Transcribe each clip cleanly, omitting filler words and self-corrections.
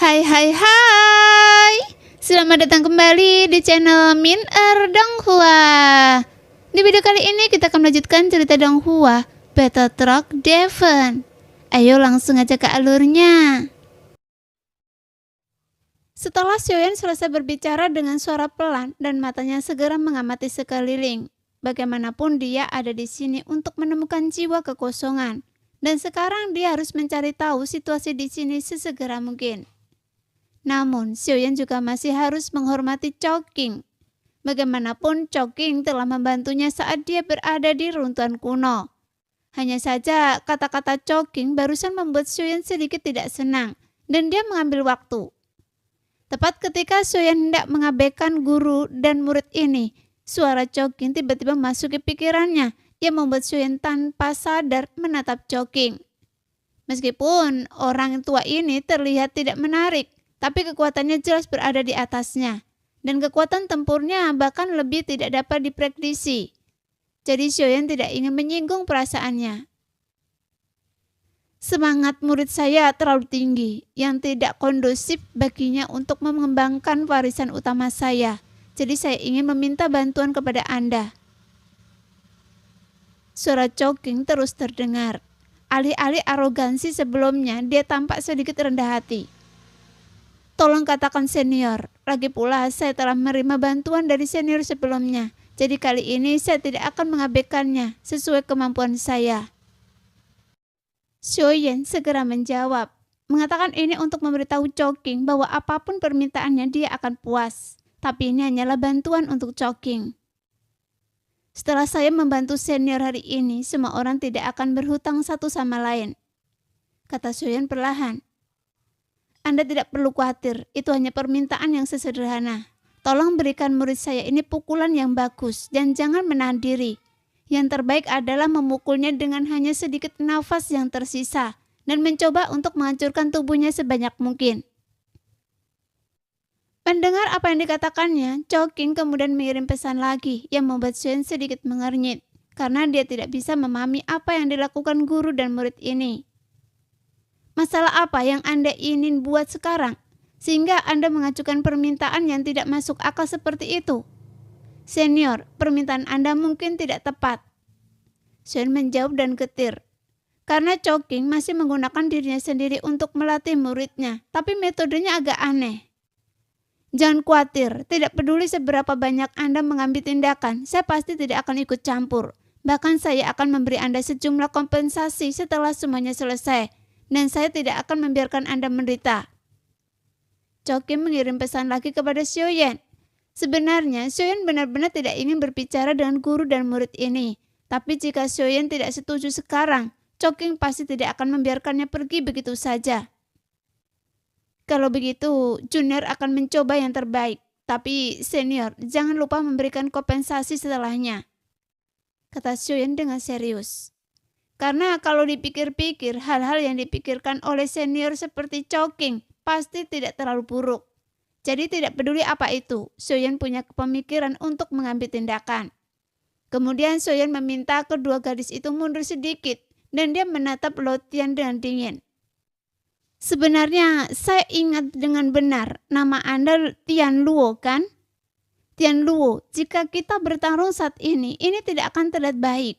Hai hai hai. Selamat datang kembali di channel Min Donghua. Di video kali ini kita akan melanjutkan cerita Donghua Battle Truck Devon. Ayo langsung aja ke alurnya. Setelah Xiaoyan selesai berbicara dengan suara pelan dan matanya segera mengamati sekeliling. Bagaimanapun dia ada di sini untuk menemukan jiwa kekosongan. Dan sekarang dia harus mencari tahu situasi di sini sesegera mungkin. Namun, Xiaoyan juga masih harus menghormati Chongqing. Bagaimanapun, Chongqing telah membantunya saat dia berada di runtuhan kuno. Hanya saja, kata-kata Chongqing barusan membuat Xiaoyan sedikit tidak senang, dan dia mengambil waktu. Tepat ketika Xiaoyan hendak mengabaikan guru dan murid ini, suara Chongqing tiba-tiba masuk ke pikirannya, yang membuat Xiaoyan tanpa sadar menatap Chongqing. Meskipun orang tua ini terlihat tidak menarik, tapi kekuatannya jelas berada di atasnya, dan kekuatan tempurnya bahkan lebih tidak dapat diprediksi. Jadi Xiaoyan tidak ingin menyinggung perasaannya. Semangat murid saya terlalu tinggi, yang tidak kondusif baginya untuk mengembangkan warisan utama saya. Jadi saya ingin meminta bantuan kepada Anda. Suara Chongqing terus terdengar. Alih-alih arogansi sebelumnya, dia tampak sedikit rendah hati. Tolong katakan senior, lagi pula saya telah menerima bantuan dari senior sebelumnya. Jadi kali ini saya tidak akan mengabaikannya sesuai kemampuan saya. Xiaoyan segera menjawab, mengatakan ini untuk memberitahu Chongqing bahwa apapun permintaannya dia akan puas. Tapi ini hanyalah bantuan untuk Chongqing. Setelah saya membantu senior hari ini, semua orang tidak akan berhutang satu sama lain, kata Xiaoyan perlahan. Anda tidak perlu khawatir, itu hanya permintaan yang sesederhana. Tolong berikan murid saya ini pukulan yang bagus dan jangan menahan diri. Yang terbaik adalah memukulnya dengan hanya sedikit nafas yang tersisa dan mencoba untuk menghancurkan tubuhnya sebanyak mungkin. Mendengar apa yang dikatakannya, Chongqing kemudian mengirim pesan lagi yang membuat Xiaoyan sedikit mengernyit karena dia tidak bisa memahami apa yang dilakukan guru dan murid ini. Masalah apa yang Anda ingin buat sekarang, sehingga Anda mengajukan permintaan yang tidak masuk akal seperti itu? Senior, permintaan Anda mungkin tidak tepat. Xiaoyan menjawab dan getir. Karena Chongqing masih menggunakan dirinya sendiri untuk melatih muridnya, tapi metodenya agak aneh. Jangan khawatir, tidak peduli seberapa banyak Anda mengambil tindakan, saya pasti tidak akan ikut campur. Bahkan saya akan memberi Anda sejumlah kompensasi setelah semuanya selesai. Dan saya tidak akan membiarkan Anda menderita. Chongqing mengirim pesan lagi kepada Xiaoyan. Sebenarnya Xiaoyan benar-benar tidak ingin berbicara dengan guru dan murid ini. Tapi jika Xiaoyan tidak setuju sekarang, Chongqing pasti tidak akan membiarkannya pergi begitu saja. Kalau begitu, junior akan mencoba yang terbaik. Tapi senior, jangan lupa memberikan kompensasi setelahnya, kata Xiaoyan dengan serius. Karena kalau dipikir-pikir, hal-hal yang dipikirkan oleh senior seperti Chongqing pasti tidak terlalu buruk. Jadi tidak peduli apa itu, Xiaoyan punya pemikiran untuk mengambil tindakan. Kemudian Xiaoyan meminta kedua gadis itu mundur sedikit dan dia menatap Luo Tian dengan dingin. Sebenarnya saya ingat dengan benar, nama Anda Tian Luo kan? Tian Luo, jika kita bertarung saat ini tidak akan terlihat baik.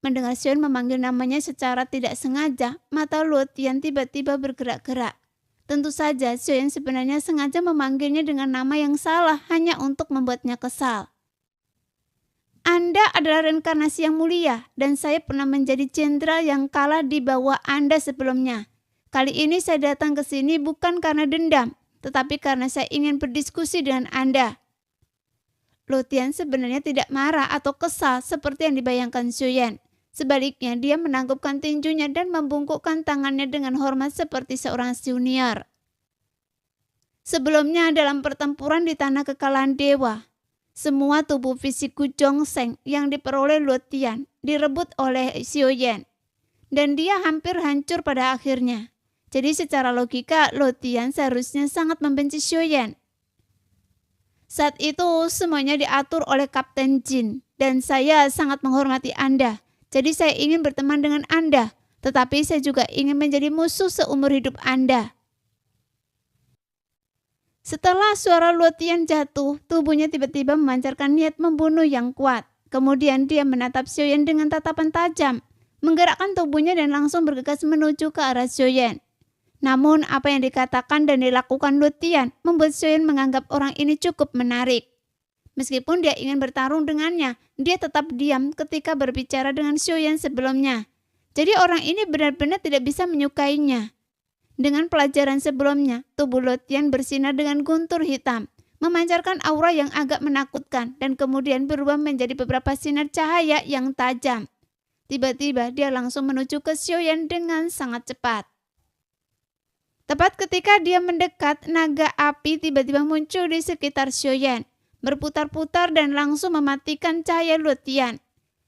Mendengar Xiaoyan memanggil namanya secara tidak sengaja, mata Luo Tian tiba-tiba bergerak-gerak. Tentu saja Xiaoyan sebenarnya sengaja memanggilnya dengan nama yang salah hanya untuk membuatnya kesal. Anda adalah reinkarnasi yang mulia dan saya pernah menjadi jenderal yang kalah di bawah Anda sebelumnya. Kali ini saya datang ke sini bukan karena dendam, tetapi karena saya ingin berdiskusi dengan Anda. Luo Tian sebenarnya tidak marah atau kesal seperti yang dibayangkan Xiaoyan. Sebaliknya, dia menangkupkan tinjunya dan membungkukkan tangannya dengan hormat seperti seorang junior. Sebelumnya dalam pertempuran di Tanah Kekalahan Dewa, semua tubuh fisik Gu Zhongsheng yang diperoleh Luo Tian direbut oleh Xiaoyan. Dan dia hampir hancur pada akhirnya. Jadi secara logika, Luo Tian seharusnya sangat membenci Xiaoyan. Saat itu semuanya diatur oleh Kapten Jin dan saya sangat menghormati Anda. Jadi saya ingin berteman dengan Anda, tetapi saya juga ingin menjadi musuh seumur hidup Anda. Setelah suara Luotian jatuh, tubuhnya tiba-tiba memancarkan niat membunuh yang kuat. Kemudian dia menatap Xiaoyan dengan tatapan tajam, menggerakkan tubuhnya dan langsung bergegas menuju ke arah Xiaoyan. Namun apa yang dikatakan dan dilakukan Luotian membuat Xiaoyan menganggap orang ini cukup menarik. Meskipun dia ingin bertarung dengannya, dia tetap diam ketika berbicara dengan Xiaoyan sebelumnya. Jadi orang ini benar-benar tidak bisa menyukainya. Dengan pelajaran sebelumnya, tubuh Luotian bersinar dengan guntur hitam, memancarkan aura yang agak menakutkan dan kemudian berubah menjadi beberapa sinar cahaya yang tajam. Tiba-tiba dia langsung menuju ke Xiaoyan dengan sangat cepat. Tepat ketika dia mendekat, naga api tiba-tiba muncul di sekitar Xiaoyan, berputar-putar dan langsung mematikan cahaya Luotian.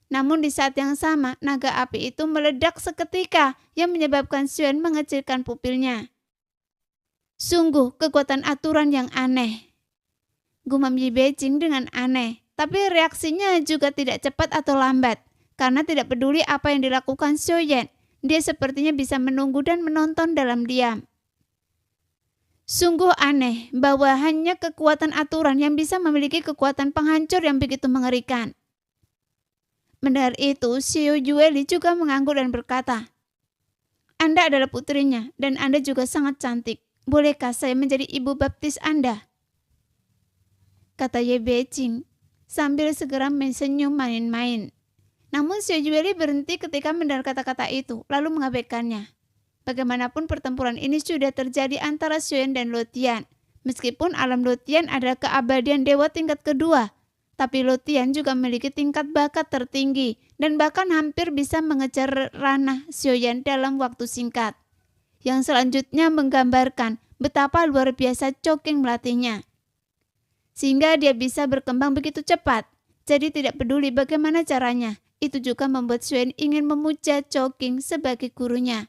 Namun di saat yang sama, naga api itu meledak seketika yang menyebabkan Xiaoyan mengecilkan pupilnya. Sungguh kekuatan aturan yang aneh. Gumam Yi Beijing dengan aneh, tapi reaksinya juga tidak cepat atau lambat. Karena tidak peduli apa yang dilakukan Xiaoyan, dia sepertinya bisa menunggu dan menonton dalam diam. Sungguh aneh bahwa hanya kekuatan aturan yang bisa memiliki kekuatan penghancur yang begitu mengerikan. Mendengar itu, Xiao Yueli juga mengangguk dan berkata, "Anda adalah putrinya dan Anda juga sangat cantik. Bolehkah saya menjadi ibu baptis Anda?" Kata Ye Beijing sambil segera mensenyum main-main. Namun Xiao Yueli berhenti ketika mendengar kata-kata itu, lalu mengabaikannya. Bagaimanapun pertempuran ini sudah terjadi antara Xiaoyan dan Luotian. Meskipun alam Luotian adalah keabadian dewa tingkat kedua, tapi Luotian juga memiliki tingkat bakat tertinggi dan bahkan hampir bisa mengejar ranah Xiaoyan dalam waktu singkat. Yang selanjutnya menggambarkan betapa luar biasa Chongqing melatihnya. Sehingga dia bisa berkembang begitu cepat, jadi tidak peduli bagaimana caranya. Itu juga membuat Xiaoyan ingin memuja Chongqing sebagai gurunya.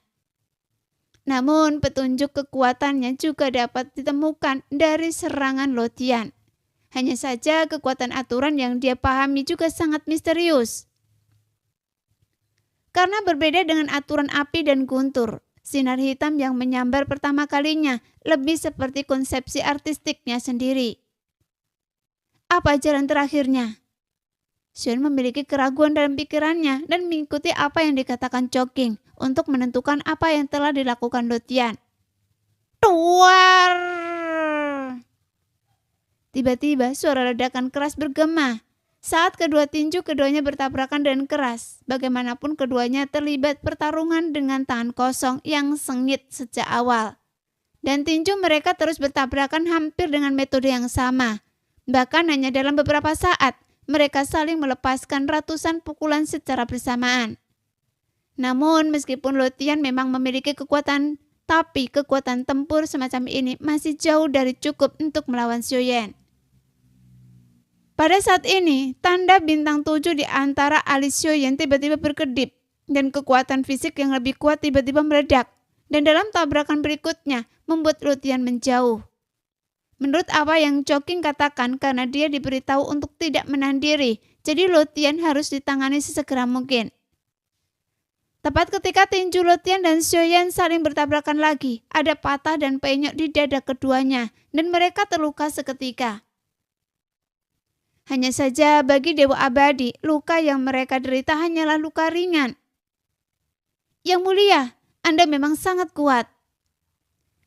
Namun petunjuk kekuatannya juga dapat ditemukan dari serangan Luotian. Hanya saja kekuatan aturan yang dia pahami juga sangat misterius. Karena berbeda dengan aturan api dan guntur, sinar hitam yang menyambar pertama kalinya lebih seperti konsepsi artistiknya sendiri. Apa jalan terakhirnya? Xiaoyan memiliki keraguan dalam pikirannya dan mengikuti apa yang dikatakan Chongqing untuk menentukan apa yang telah dilakukan Luotian. Tuar! Tiba-tiba suara ledakan keras bergema. Saat kedua tinju keduanya bertabrakan dengan keras. Bagaimanapun keduanya terlibat pertarungan dengan tangan kosong yang sengit sejak awal. Dan tinju mereka terus bertabrakan hampir dengan metode yang sama. Bahkan hanya dalam beberapa saat, mereka saling melepaskan ratusan pukulan secara bersamaan. Namun meskipun Luotian memang memiliki kekuatan, tapi kekuatan tempur semacam ini masih jauh dari cukup untuk melawan Xiaoyan. Pada saat ini, tanda bintang 7 di antara alis Xiaoyan tiba-tiba berkedip dan kekuatan fisik yang lebih kuat tiba-tiba meledak dan dalam tabrakan berikutnya membuat Luotian menjauh. Menurut apa yang Chongqing katakan karena dia diberitahu untuk tidak menahan diri, jadi Luotian harus ditangani sesegera mungkin. Tepat ketika tinju Luotian dan Xiaoyan saling bertabrakan lagi, ada patah dan penyok di dada keduanya dan mereka terluka seketika. Hanya saja bagi Dewa Abadi, luka yang mereka derita hanyalah luka ringan. Yang mulia, Anda memang sangat kuat.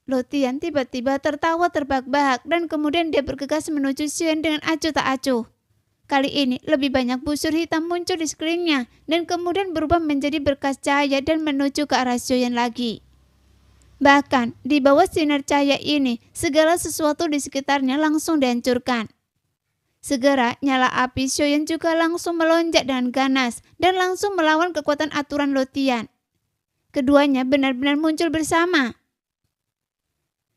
Luotian tiba-tiba tertawa terbahak-bahak dan kemudian dia bergegas menuju Xiaoyan dengan acuh tak acuh. Kali ini lebih banyak busur hitam muncul di sekelilingnya dan kemudian berubah menjadi berkas cahaya dan menuju ke arah Xiaoyan lagi. Bahkan di bawah sinar cahaya ini, segala sesuatu di sekitarnya langsung dihancurkan. Segera nyala api Xiaoyan juga langsung melonjak dengan ganas dan langsung melawan kekuatan aturan Luotian. Keduanya benar-benar muncul bersama.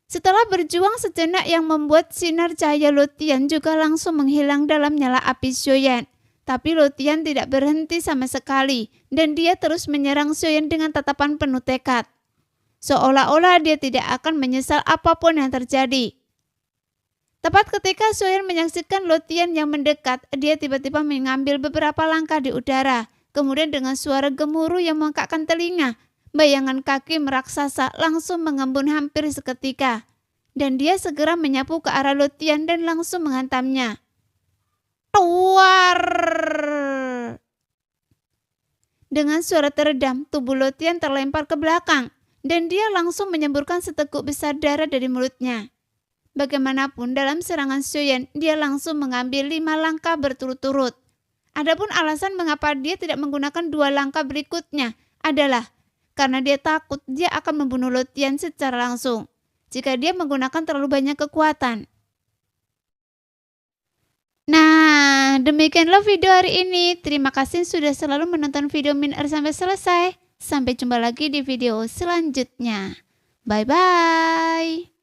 Setelah berjuang sejenak yang membuat sinar cahaya Luotian juga langsung menghilang dalam nyala api Xiaoyan. Tapi Luotian tidak berhenti sama sekali dan dia terus menyerang Xiaoyan dengan tatapan penuh tekad. Seolah-olah dia tidak akan menyesal apapun yang terjadi. Tepat ketika Xiaoyan menyaksikan Luotian yang mendekat, dia tiba-tiba mengambil beberapa langkah di udara. Kemudian dengan suara gemuruh yang membengkakkan telinga, bayangan kaki meraksasa langsung mengembun hampir seketika. dan dia segera menyapu ke arah Lutian dan langsung menghantamnya. Tuar! Dengan suara teredam, tubuh Lutian terlempar ke belakang dan dia langsung menyemburkan seteguk besar darah dari mulutnya. Bagaimanapun dalam serangan Xiuyan, dia langsung mengambil 5 langkah berturut-turut. Adapun alasan mengapa dia tidak menggunakan 2 langkah berikutnya adalah karena dia takut dia akan membunuh Lutian secara langsung jika dia menggunakan terlalu banyak kekuatan. Nah, demikianlah video hari ini. Terima kasih sudah selalu menonton video Min Er sampai selesai. Sampai jumpa lagi di video selanjutnya. Bye-bye.